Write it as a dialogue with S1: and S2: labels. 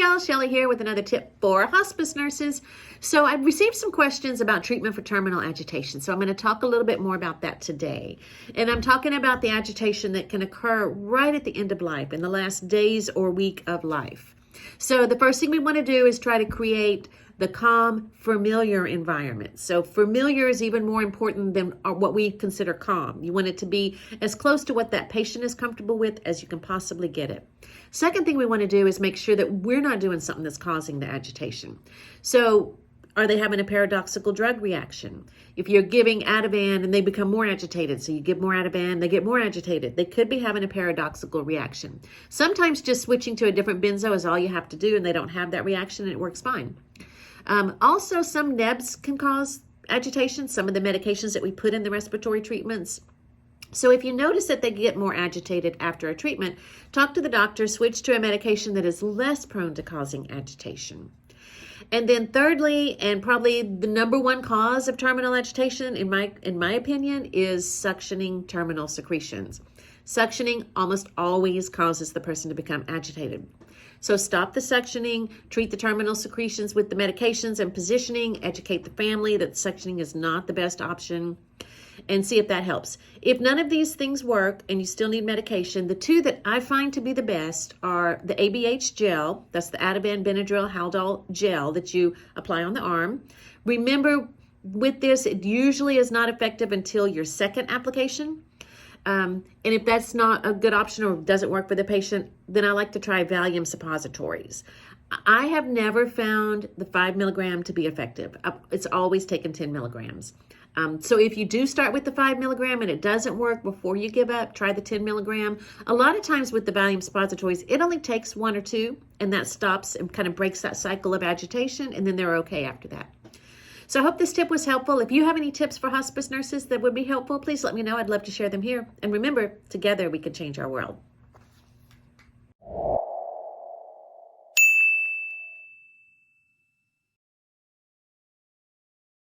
S1: y'all, Shelley here with another tip for hospice nurses. So I've received some questions about treatment for terminal agitation. So I'm going to talk a little bit more about that today. And I'm talking about the agitation that can occur right at the end of life, in the last days or week of life. So the first thing we want to do is try to create the calm, familiar environment. So familiar is even more important than what we consider calm. You want it to be as close to what that patient is comfortable with as you can possibly get it. Second thing we want to do is make sure that we're not doing something that's causing the agitation. So are they having a paradoxical drug reaction? If you're giving Ativan and they become more agitated, so you give more Ativan, they get more agitated, they could be having a paradoxical reaction. Sometimes just switching to a different benzo is all you have to do and they don't have that reaction and it works fine. Also, some nebs can cause agitation, some of the medications that we put in the respiratory treatments. So if you notice that they get more agitated after a treatment, talk to the doctor, switch to a medication that is less prone to causing agitation. And then thirdly, and probably the number one cause of terminal agitation, in my opinion, is suctioning terminal secretions. Suctioning almost always causes the person to become agitated. So stop the suctioning, treat the terminal secretions with the medications and positioning, educate the family that suctioning is not the best option, and see if that helps. If none of these things work and you still need medication, the two that I find to be the best are the ABH gel, that's the Ativan Benadryl Haldol gel that you apply on the arm. Remember, with this, it usually is not effective until your second application. And if that's not a good option or doesn't work for the patient, then I like to try Valium suppositories. I have never found the 5 milligram to be effective. It's always taken 10 milligrams. So if you do start with the 5 milligram and it doesn't work before you give up, try the 10 milligram. A lot of times with the Valium suppositories, it only takes 1 or 2 and that stops and kind of breaks that cycle of agitation and then they're okay after that. So I hope this tip was helpful. If you have any tips for hospice nurses that would be helpful, please let me know. I'd love to share them here. And remember, together we can change our world.